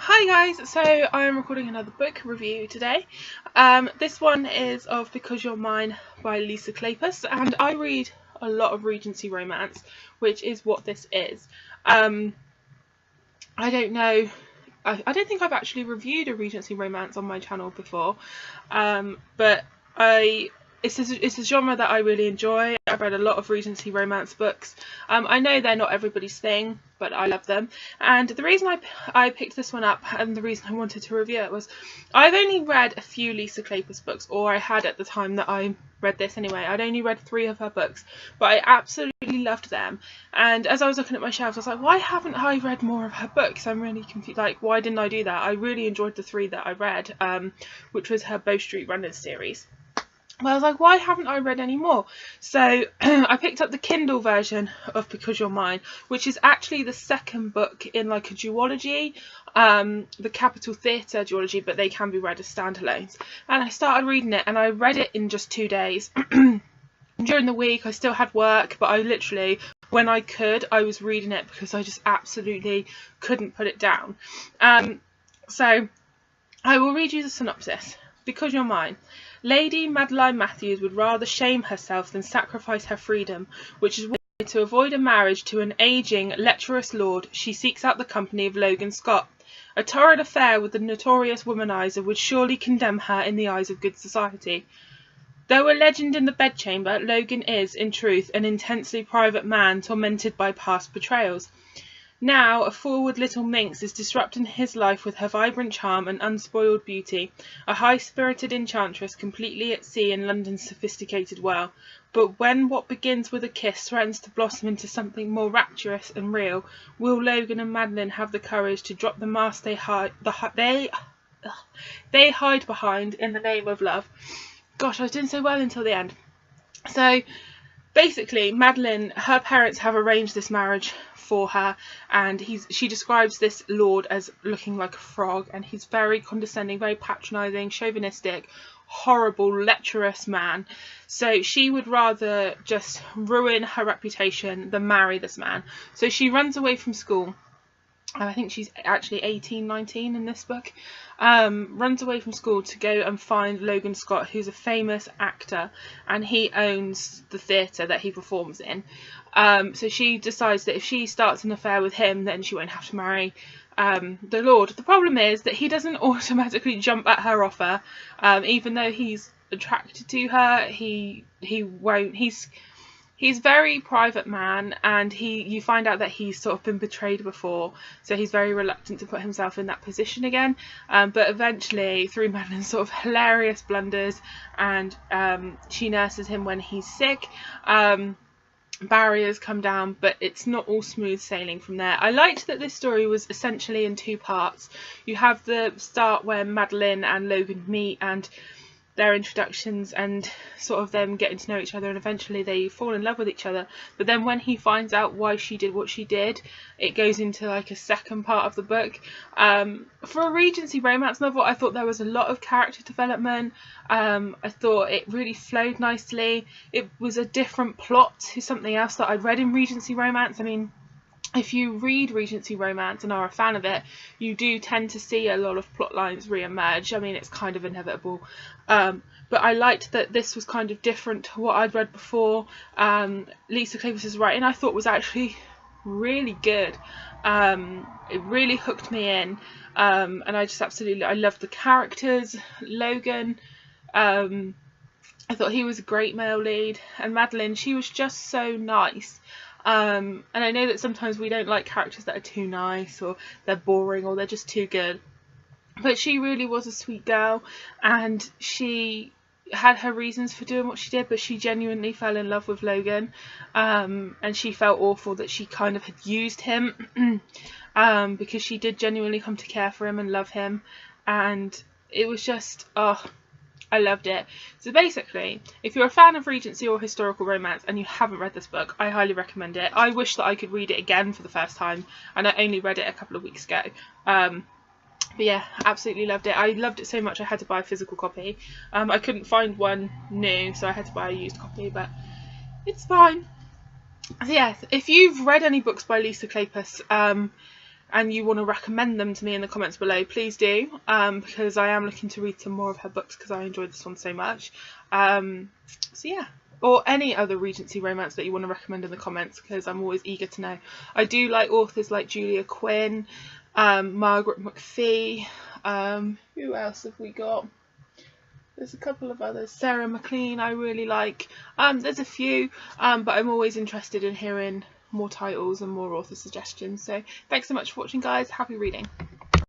Hi guys, so I am recording another book review today. This one is of Because You're Mine by Lisa Kleypas, and I read a lot of Regency romance, which is what this is. I don't know, I don't think I've actually reviewed a Regency romance on my channel before, but it's a genre that I really enjoy. I've read a lot of Regency romance books. I know they're not everybody's thing, but I love them. And the reason I picked this one up and the reason I wanted to review it was I've only read a few Lisa Kleypas books, or I had at the time that I read this anyway. I'd only read 3 of her books, but I absolutely loved them. And as I was looking at my shelves, I was like, why haven't I read more of her books? I'm really confused. Like, why didn't I do that? I really enjoyed the 3 that I read, which was her Bow Street Runners series. But I was like, why haven't I read any more? So I picked up the Kindle version of Because You're Mine, which is actually the second book in like a duology, the Capitol Theatre duology, but they can be read as standalones. And I started reading it, and I read it in just 2 days. During the week I still had work, but I literally, when I could, I was reading it because I just absolutely couldn't put it down. So I will read you the synopsis. Because You're Mine. Lady Madeline Matthews would rather shame herself than sacrifice her freedom, which is why, to avoid a marriage to an ageing, lecherous lord, she seeks out the company of Logan Scott. A torrid affair with the notorious womanizer would surely condemn her in the eyes of good society. Though a legend in the bedchamber, Logan is, in truth, an intensely private man tormented by past betrayals. Now, a forward little minx is disrupting his life with her vibrant charm and unspoiled beauty, a high-spirited enchantress completely at sea in London's sophisticated world. But when what begins with a kiss threatens to blossom into something more rapturous and real, will Logan and Madeline have the courage to drop the mask they hide behind in the name of love? Gosh, I was doing so well until the end. So basically, Madeline, her parents have arranged this marriage for her, and she describes this lord as looking like a frog, and he's very condescending, very patronising, chauvinistic, horrible, lecherous man. So she would rather just ruin her reputation than marry this man. So she runs away from school. I think she's actually 18, 19 in this book. Runs away from school to go and find Logan Scott, who's a famous actor, and he owns the theatre that he performs in. So she decides that if she starts an affair with him, then she won't have to marry the lord. The problem is that he doesn't automatically jump at her offer, even though he's attracted to her. He won't. He's a very private man, and you find out that he's sort of been betrayed before, so he's very reluctant to put himself in that position again. But eventually, through Madeline's sort of hilarious blunders, and she nurses him when he's sick, barriers come down, but it's not all smooth sailing from there. I liked that this story was essentially in 2 parts. You have the start where Madeline and Logan meet, and their introductions and sort of them getting to know each other, and eventually they fall in love with each other. But then when he finds out why she did what she did, it goes into like a second part of the book. For a Regency romance novel, I thought there was a lot of character development. I thought it really flowed nicely. It was a different plot to something else that I'd read in Regency romance. I mean, if you read Regency romance and are a fan of it, you do tend to see a lot of plot lines re-emerge. I mean, it's kind of inevitable. But I liked that this was kind of different to what I'd read before. Lisa Kleypas' writing, I thought, was actually really good. It really hooked me in. And I just absolutely, I loved the characters. Logan, I thought he was a great male lead. And Madeline, she was just so nice. And I know that sometimes we don't like characters that are too nice, or they're boring, or they're just too good. But she really was a sweet girl, and she had her reasons for doing what she did, but she genuinely fell in love with Logan. And she felt awful that she kind of had used him, because she did genuinely come to care for him and love him. And it was just, oh, I loved it. So basically, if you're a fan of Regency or historical romance and you haven't read this book, I highly recommend it. I wish that I could read it again for the first time, and I only read it a couple of weeks ago. But yeah, absolutely loved it. I loved it so much I had to buy a physical copy. I couldn't find one new, so I had to buy a used copy, but it's fine. So yeah, if you've read any books by Lisa Kleypas, and you want to recommend them to me in the comments below, please do, because I am looking to read some more of her books because I enjoyed this one so much. So yeah, or any other Regency romance that you want to recommend in the comments, because I'm always eager to know. I do like authors like Julia Quinn, Margaret McPhee, who else have we got? There's a couple of others. Sarah McLean I really like. There's a few, but I'm always interested in hearing more titles and more author suggestions. So thanks so much for watching, guys. Happy reading.